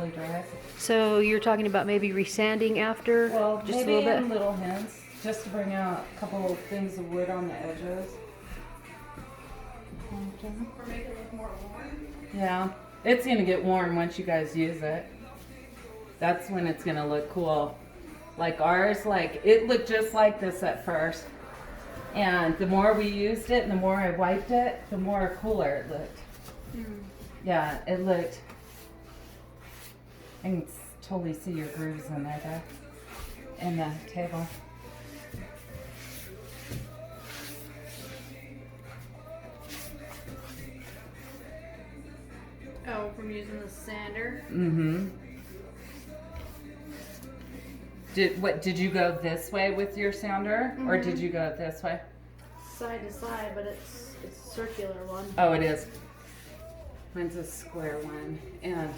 really dries. So you're talking about maybe resanding after? Well, just maybe a little in bit? little hints, just to bring out a couple of things of wood on the edges. Or make it look more warm. Yeah, it's gonna get warm once you guys use it. That's when it's gonna look cool. Like ours, like it looked just like this at first. And the more we used it and the more I wiped it, the more cooler it looked. Yeah, it looked. I can totally see your grooves in there, though, in the table. Oh, from using the sander. Mm-hmm. Did you go this way with your sander, or did you go this way? Side to side, but it's a circular one. Oh, it is. Mine's a square one, and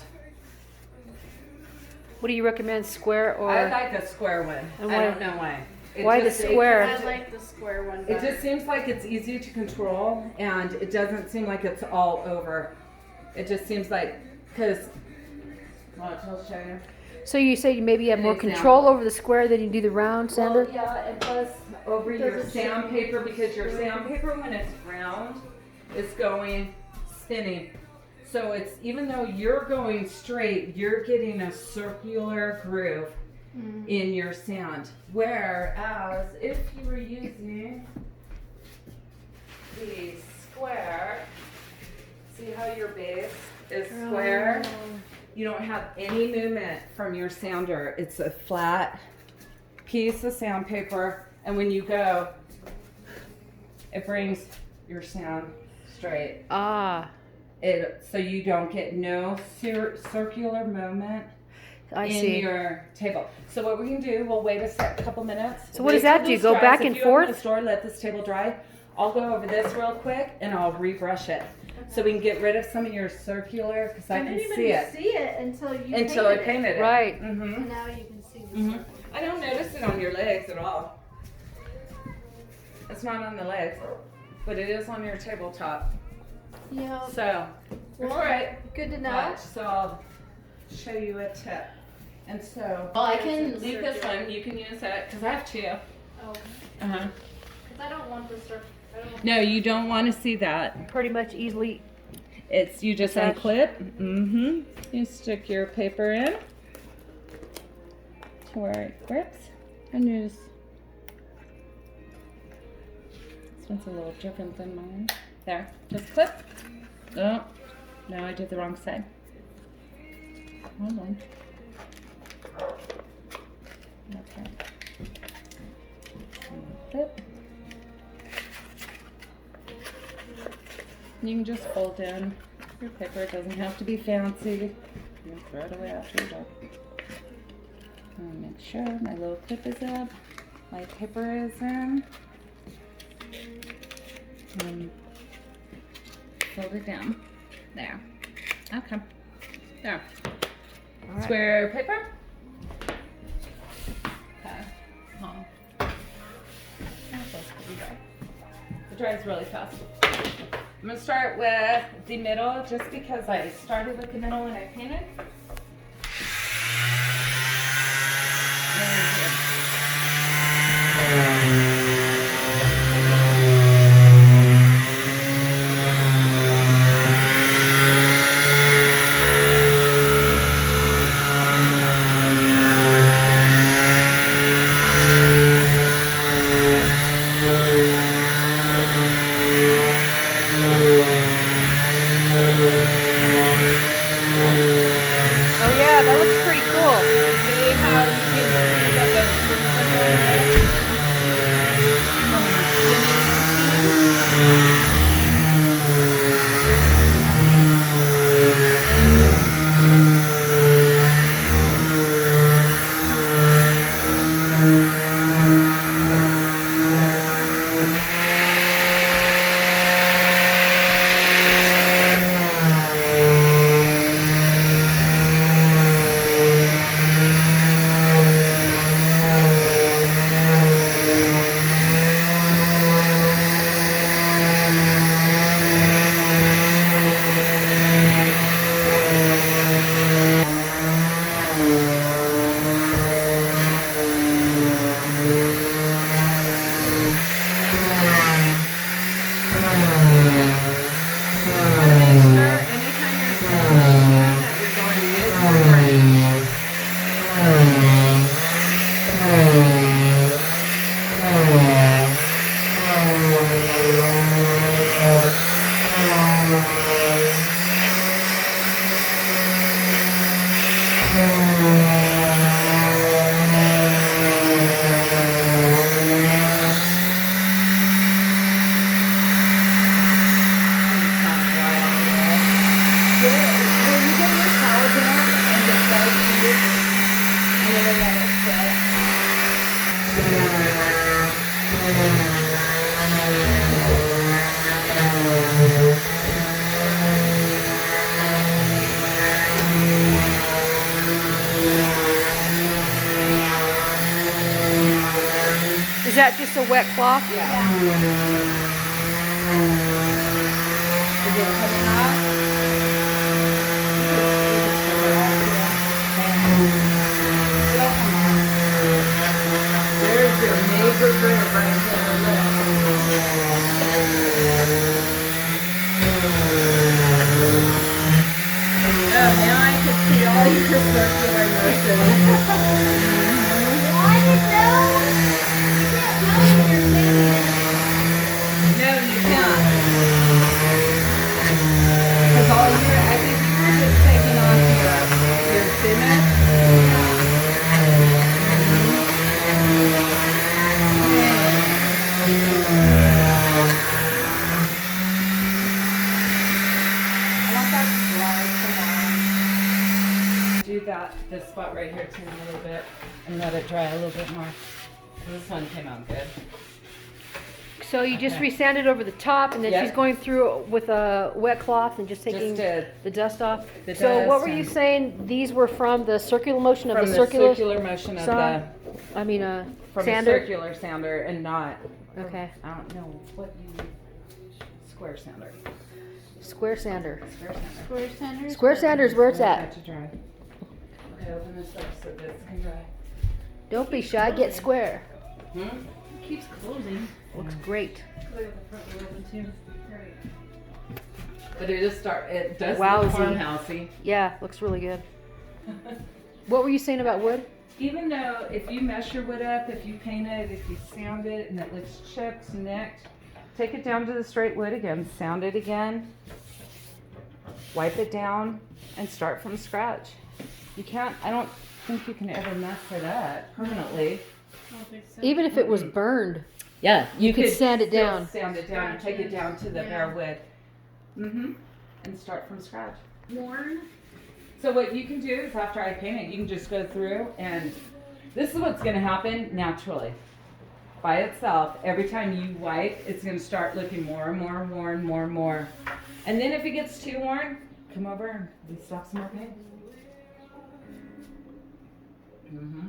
What do you recommend, square or? I like a square one. And I why- don't know why. why the square? I like the square one It better. just seems like it's easy to control, and it doesn't seem like it's all over. It just seems like, because, watch, I'll show you. So you say you maybe have An more example. control over the square than you do the round sander? Well, yeah, and plus over your Does it sandpaper, because your sandpaper, when it's round, is going spinning. So it's, even though you're going straight, you're getting a circular groove in your sand. Whereas if you were using the square, see how your base is square? You don't have any movement from your sander. It's a flat piece of sandpaper, and when you go, it brings your sand straight. Ah, So you don't get no circular movement I in see. your table. So what we can do, we'll wait a couple minutes. So what Wait does that till do? this Go dries. back If and you open forth? the store, let this table dry. I'll go over this real quick and I'll rebrush it. So we can get rid of some of your circular, because I I can didn't even see it. see it until you Until I painted painted it. Right. Mm-hmm. And now you can see the Mhm. I don't notice it on your legs at all. It's not on the legs, but it is on your tabletop. Yeah. So, Well, all right. Good to know. Watch, so I'll show you a tip. And so, Well, I can leave this circulate. one. You can use it because I have two. Oh, Uh-huh. because I don't want the I don't want No, you don't want to see that. Pretty much easily. It's you just Attach. unclip. Mm-hmm. You stick your paper in to where it grips, and you just. This one's a little different than mine. There, just clip. Oh, no, I did the wrong side. Hold on. Okay. Clip. You can just fold in your paper. It doesn't have to be fancy. You can throw it away after you're done. Make sure my little clip is up. My paper is in. And fold it down. There. Okay. There. All right. Square paper. Okay. It dries really fast. I'm gonna start with the middle just because I started with the middle when I painted. Oh yeah, that looks pretty cool. See how you can see that that just a wet cloth? Yeah. Is it coming off? It'll come off. There's your major groove right there. Oh, now I can see all your circular motion. Why did you can't tell when you're singing it. No, you can't. Because all you're, I think you were just taking off your thinness. I want that to dry. Come on. Do that, this spot right here too a little bit and let it dry a little bit more. This one came out good. So you just Okay. resanded over the top, and then Yep. she's going through with a wet cloth and just taking did. the dust off. The So what dust were you and- saying? These were from the circular motion of From the the circular, circular motion of saw? the, I mean, from sander. a circular sounder and not, Okay, I don't know what you, square sounder. square sander. Square sounder. Square centers. Square sander is where it's Let at. that to dry. Okay, open this up so this can dry. Don't be shy. Get square. Hmm? It keeps closing. Looks great. Look at the front door open too. But it does Wowzy. look farmhousey. Yeah, looks really good. What were you saying about wood? Even though if you mess your wood up, if you paint it, if you sound it and it looks chipped, nicked, take it down to the straight wood again, sound it again, wipe it down, and start from scratch. You can't, I don't think you can ever mess it up permanently. I don't think so. Even if it was burned. Yeah, you could sand it still down. Sand it down and take it down to the Yeah. bare wood. Mm-hmm. And start from scratch. Worn. So what you can do is after I paint it, you can just go through and this is what's gonna happen naturally. By itself, every time you wipe, it's gonna start looking more and more worn, more and more. And then if it gets too worn, come over and we slap some more paint. Mm-hmm.